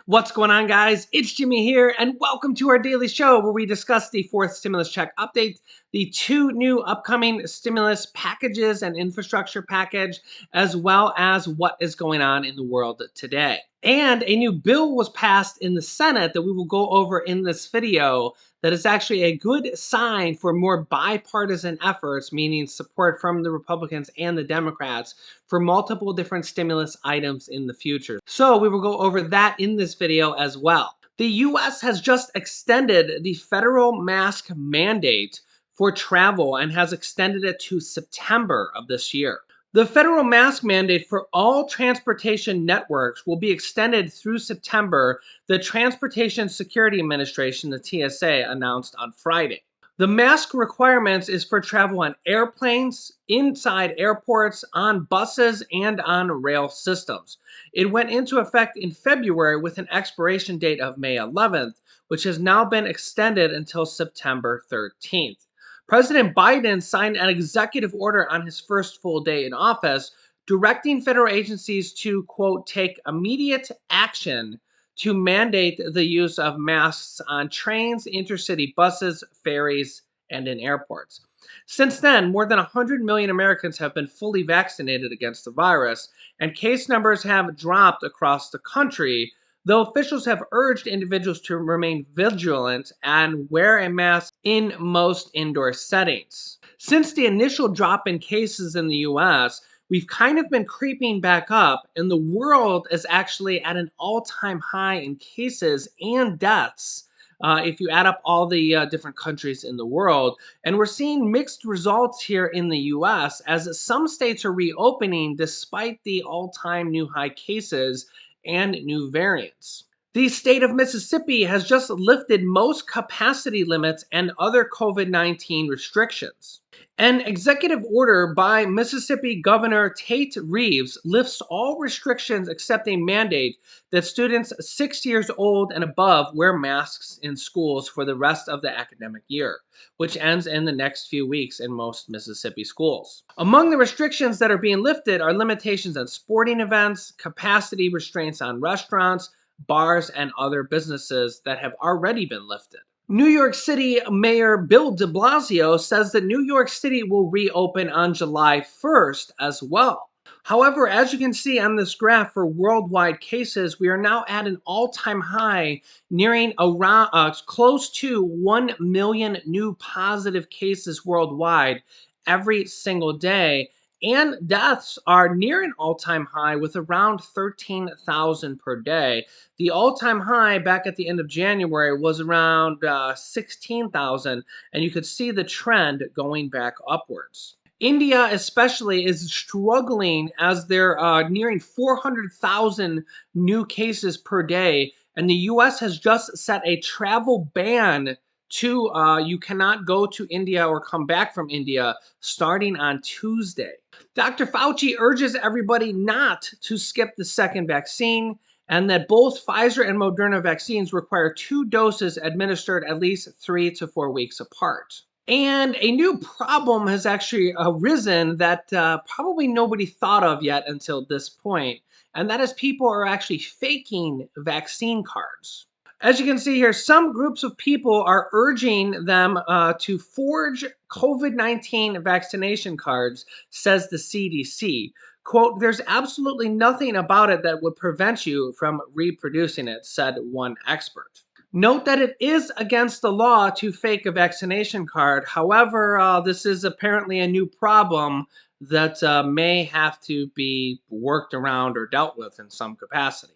What's going on, guys? It's Jimmy here, and welcome to our daily show where we discuss the fourth stimulus check update, the two new upcoming stimulus packages and infrastructure package, as well as what is going on in the world today. And a new bill was passed in the Senate that we will go over in this video that is actually a good sign for more bipartisan efforts, meaning support from the Republicans and the Democrats for multiple different stimulus items in the future. So we will go over that in this video as well. The US has just extended the federal mask mandate for travel and has extended it to September of this year. The federal mask mandate for all transportation networks will be extended through September, the Transportation Security Administration, the TSA, announced on Friday. The mask requirements is for travel on airplanes, inside airports, on buses, and on rail systems. It went into effect in February with an expiration date of May 11th, which has now been extended until September 13th. President Biden signed an executive order on his first full day in office, directing federal agencies to, quote, take immediate action to mandate the use of masks on trains, intercity buses, ferries, and in airports. Since then, more than 100 million Americans have been fully vaccinated against the virus, and case numbers have dropped across the country, though officials have urged individuals to remain vigilant and wear a mask in most indoor settings. Since the initial drop in cases in the US, we've kind of been creeping back up, and the world is actually at an all-time high in cases and deaths. If you add up all the different countries in the world. And we're seeing mixed results here in the US as some states are reopening despite the all-time new high cases and new variants. The state of Mississippi has just lifted most capacity limits and other COVID-19 restrictions. An executive order by Mississippi Governor Tate Reeves lifts all restrictions except a mandate that students 6 years old and above wear masks in schools for the rest of the academic year, which ends in the next few weeks in most Mississippi schools. Among the restrictions that are being lifted are limitations on sporting events, capacity restraints on restaurants, bars, and other businesses that have already been lifted. New York City Mayor Bill de Blasio says that New York City will reopen on July 1st as well. However, as you can see on this graph for worldwide cases, we are now at an all-time high, nearing around close to 1 million new positive cases worldwide every single day. And deaths are near an all-time high with around 13,000 per day. The all-time high back at the end of January was around 16,000, and you could see the trend going back upwards. India especially is struggling as they're nearing 400,000 new cases per day, and the US has just set a travel ban to you cannot go to India or come back from India starting on Tuesday. Dr. Fauci urges everybody not to skip the second vaccine, and that both Pfizer and Moderna vaccines require 2 doses administered at least 3 to 4 weeks apart. And a new problem has actually arisen that probably nobody thought of yet until this point, and that is people are actually faking vaccine cards. As you can see here, some groups of people are urging them to forge COVID-19 vaccination cards, says the CDC. Quote, there's absolutely nothing about it that would prevent you from reproducing it, said one expert. Note that it is against the law to fake a vaccination card. However, this is apparently a new problem that may have to be worked around or dealt with in some capacity.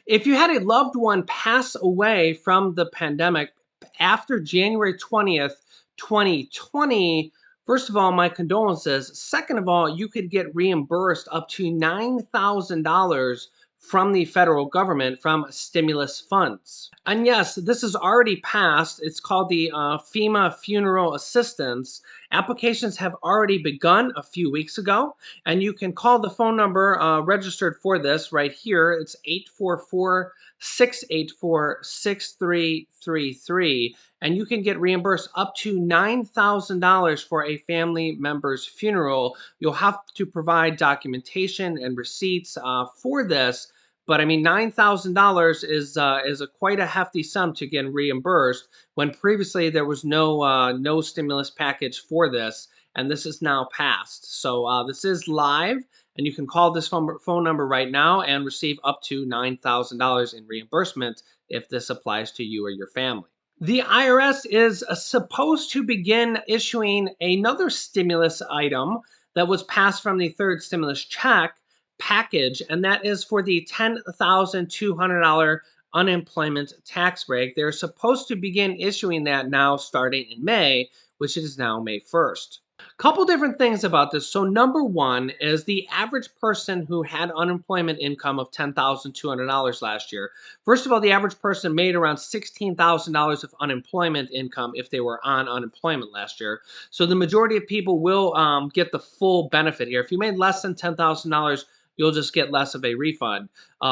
If you had a loved one pass away from the pandemic after January 20th, 2020, first of all, my condolences. Second of all, you could get reimbursed up to $9,000 from the federal government from stimulus funds. And yes, this is already passed. It's called the FEMA Funeral Assistance. Applications have already begun a few weeks ago, and you can call the phone number registered for this right here. It's 844-684-6333, and you can get reimbursed up to $9,000 for a family member's funeral. You'll have to provide documentation and receipts for this, But I mean, $9,000 is a quite a hefty sum to get reimbursed when previously there was no stimulus package for this, and this is now passed. So this is live, and you can call this phone number right now and receive up to $9,000 in reimbursement if this applies to you or your family. The IRS is supposed to begin issuing another stimulus item that was passed from the third stimulus check package, and that is for the $10,200 unemployment tax break. They're supposed to begin issuing that now starting in May, which is now May 1st. Couple different things about this. So number one is the average person who had unemployment income of $10,200 last year. First of all, the average person made around $16,000 of unemployment income if they were on unemployment last year. So the majority of people will get the full benefit here. If you made less than $10,000, you'll just get less of a refund.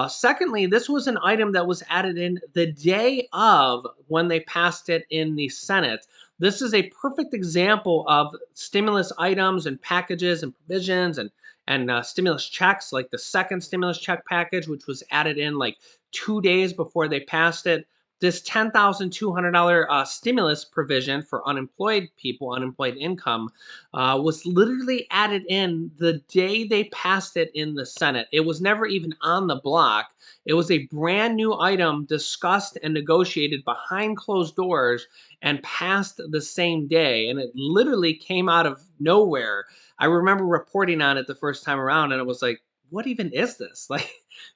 Secondly, this was an item that was added in the day of when they passed it in the Senate. This is a perfect example of stimulus items and packages and provisions and stimulus checks, like the second stimulus check package, which was added in like 2 days before they passed it. This $10,200 stimulus provision for unemployed people, unemployed income, was literally added in the day they passed it in the Senate. It was never even on the block. It was a brand new item discussed and negotiated behind closed doors and passed the same day. And it literally came out of nowhere. I remember reporting on it the first time around, and it was like, what even is this? Like,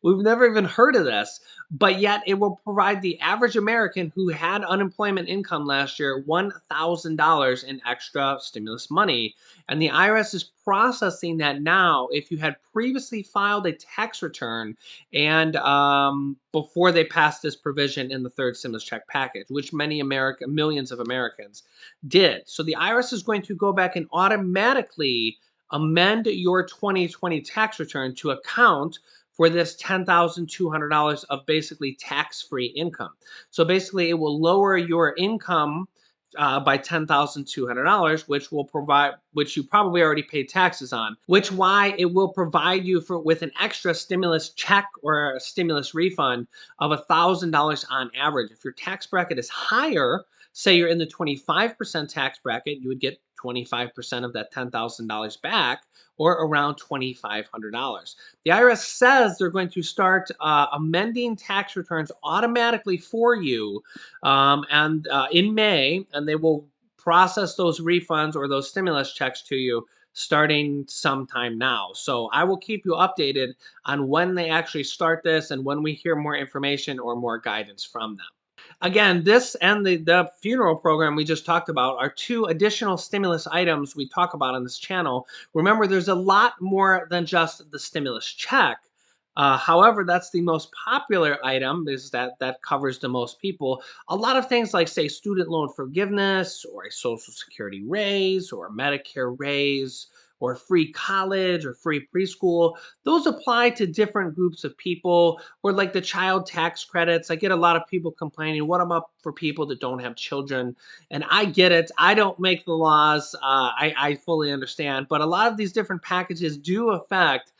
we've never even heard of this. But yet, it will provide the average American who had unemployment income last year $1,000 in extra stimulus money. And the IRS is processing that now if you had previously filed a tax return and before they passed this provision in the third stimulus check package, which millions of Americans did. So the IRS is going to go back and automatically amend your 2020 tax return to account for this $10,200 of basically tax-free income. So basically, it will lower your income by $10,200, which you probably already paid taxes on. Which why it will provide you with an extra stimulus check or a stimulus refund of $1,000 on average. If your tax bracket is higher, say you're in the 25% tax bracket, you would get 25% of that $10,000 back, or around $2,500. The IRS says they're going to start amending tax returns automatically for you and in May, and they will process those refunds or those stimulus checks to you starting sometime now. So I will keep you updated on when they actually start this and when we hear more information or more guidance from them. Again, this and the funeral program we just talked about are two additional stimulus items we talk about on this channel. Remember, there's a lot more than just the stimulus check. However, that's the most popular item, is that covers the most people. A lot of things like, say, student loan forgiveness or a Social Security raise or a Medicare raise or free college or free preschool, those apply to different groups of people. Or like the child tax credits. I get a lot of people complaining, what about for people that don't have children? And I get it. I don't make the laws. I fully understand. But a lot of these different packages do affect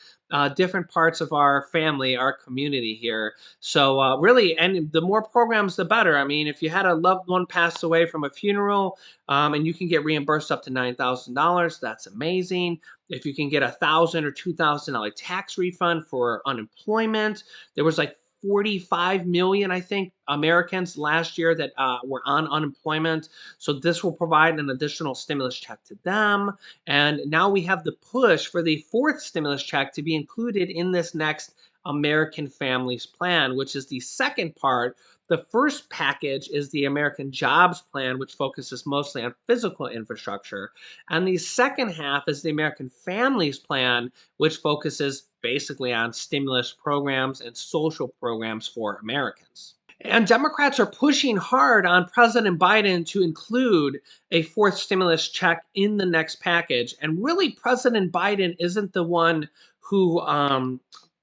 different parts of our family, our community here. So really, and the more programs, the better. I mean, if you had a loved one pass away from a funeral and you can get reimbursed up to $9,000, that's amazing. If you can get $1,000 or $2,000 tax refund for unemployment, there was like 45 million, I think, Americans last year that were on unemployment. So this will provide an additional stimulus check to them. And now we have the push for the fourth stimulus check to be included in this next American Families Plan, which is the second part. The first package is the American Jobs Plan, which focuses mostly on physical infrastructure. And the second half is the American Families Plan, which focuses basically on stimulus programs and social programs for Americans. And Democrats are pushing hard on President Biden to include a fourth stimulus check in the next package. And really, President Biden isn't the one who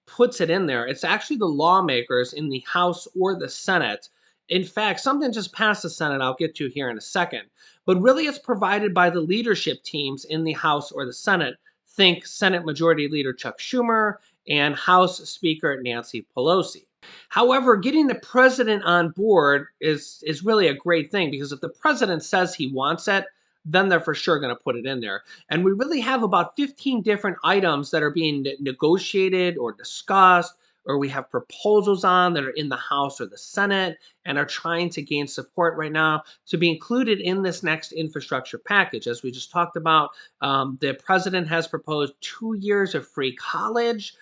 puts it in there. It's actually the lawmakers in the House or the Senate. In fact, something just passed the Senate I'll get to here in a second. But really, it's provided by the leadership teams in the House or the Senate. Think Senate Majority Leader Chuck Schumer and House Speaker Nancy Pelosi. However, getting the president on board is really a great thing, because if the president says he wants it, then they're for sure going to put it in there. And we really have about 15 different items that are being negotiated or discussed, or we have proposals on that are in the House or the Senate and are trying to gain support right now to be included in this next infrastructure package. As we just talked about, the president has proposed 2 years of free college.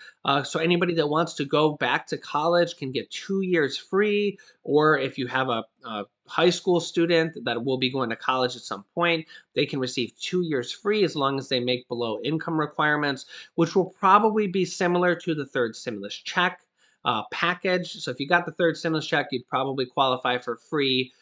So anybody that wants to go back to college can get 2 years free. Or if you have a high school student that will be going to college at some point, they can receive 2 years free as long as they make below income requirements, which will probably be similar to the third stimulus check package. So if you got the third stimulus check, you'd probably qualify for free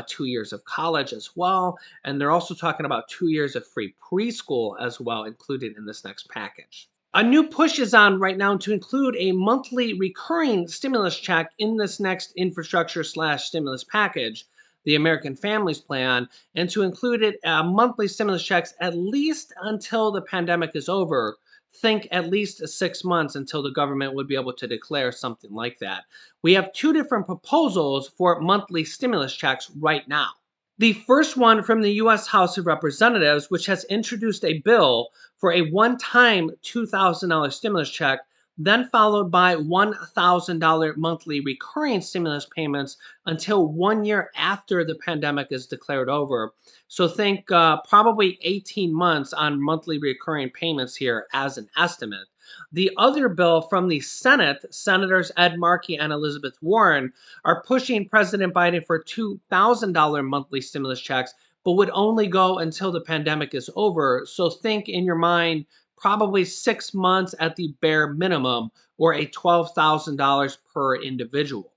2 years of college as well. And they're also talking about 2 years of free preschool as well included in this next package. A new push is on right now to include a monthly recurring stimulus check in this next infrastructure slash stimulus package, the American Families Plan, and to include it monthly stimulus checks at least until the pandemic is over. Think at least 6 months until the government would be able to declare something like that. We have two different proposals for monthly stimulus checks right now. The first one from the U.S. House of Representatives, which has introduced a bill for a one-time $2,000 stimulus check, then followed by $1,000 monthly recurring stimulus payments until 1 year after the pandemic is declared over. So think probably 18 months on monthly recurring payments here as an estimate. The other bill from the Senate, Senators Ed Markey and Elizabeth Warren, are pushing President Biden for $2,000 monthly stimulus checks, but would only go until the pandemic is over. So think in your mind, probably 6 months at the bare minimum, or a $12,000 per individual.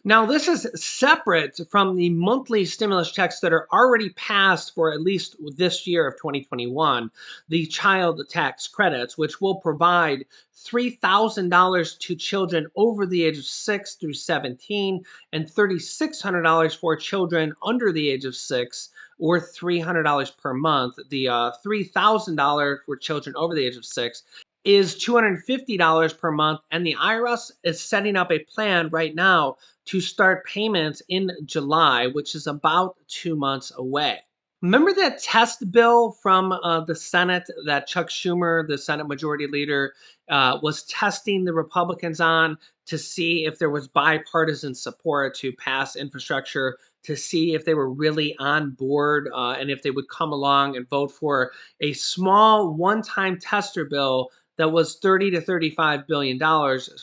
Now, this is separate from the monthly stimulus checks that are already passed for at least this year of 2021, the child tax credits, which will provide $3,000 to children over the age of 6 through 17 and $3,600 for children under the age of 6, or $300 per month. The $3,000 for children over the age of 6 is $250 per month, and the IRS is setting up a plan right now to start payments in July, which is about 2 months away. Remember that test bill from the Senate that Chuck Schumer, the Senate Majority Leader, was testing the Republicans on to see if there was bipartisan support to pass infrastructure, to see if they were really on board and if they would come along and vote for a small one-time tester bill that was $30 to $35 billion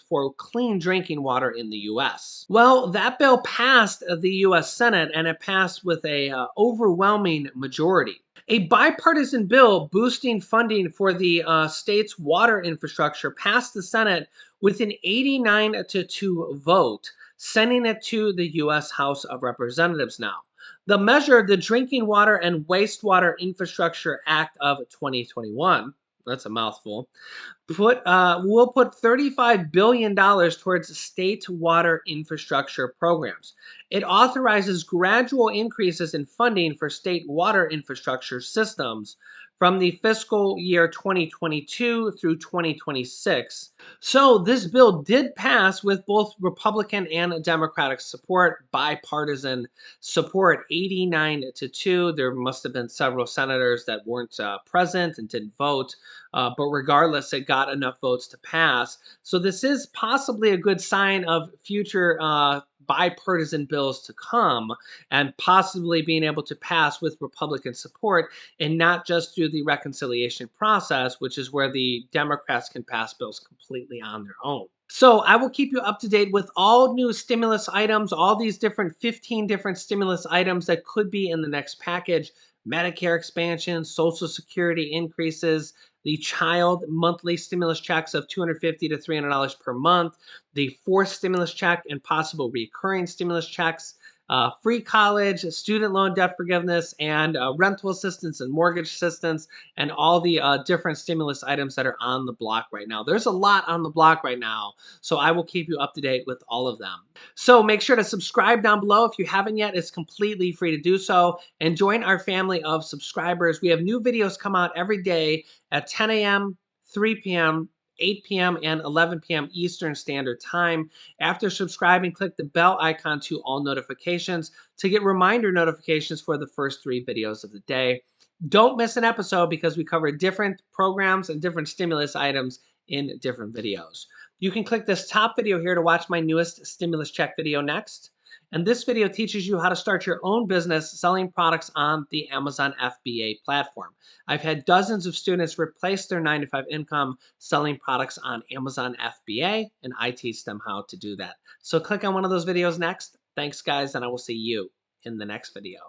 for clean drinking water in the U.S. Well, that bill passed the U.S. Senate, and it passed with a overwhelming majority. A bipartisan bill boosting funding for the state's water infrastructure passed the Senate with an 89 to 2 vote, sending it to the U.S. House of Representatives now. The measure, the Drinking Water and Wastewater Infrastructure Act of 2021, that's a mouthful, will put $35 billion towards state water infrastructure programs. It authorizes gradual increases in funding for state water infrastructure systems from the fiscal year 2022 through 2026. So this bill did pass with both Republican and Democratic support, bipartisan support, 89 to 2. There must have been several senators that weren't present and didn't vote. But regardless, it got enough votes to pass. So this is possibly a good sign of future bipartisan bills to come, and possibly being able to pass with Republican support and not just through the reconciliation process, which is where the Democrats can pass bills completely on their own. So I will keep you up to date with all new stimulus items, all these different 15 different stimulus items that could be in the next package: Medicare expansion, Social Security increases, the child monthly stimulus checks of $250 to $300 per month, the fourth stimulus check and possible recurring stimulus checks, free college, student loan debt forgiveness, and rental assistance and mortgage assistance, and all the different stimulus items that are on the block right now. There's a lot on the block right now, so I will keep you up to date with all of them. So make sure to subscribe down below if you haven't yet. It's completely free to do so, and join our family of subscribers. We have new videos come out every day at 10 a.m., 3 p.m., 8 p.m. and 11 p.m. Eastern Standard Time. After subscribing, click the bell icon to all notifications to get reminder notifications for the first 3 videos of the day. Don't miss an episode because we cover different programs and different stimulus items in different videos. You can click this top video here to watch my newest stimulus check video next. And this video teaches you how to start your own business selling products on the Amazon FBA platform. I've had dozens of students replace their 9-to-5 income selling products on Amazon FBA, and I teach them how to do that. So click on one of those videos next. Thanks, guys, and I will see you in the next video.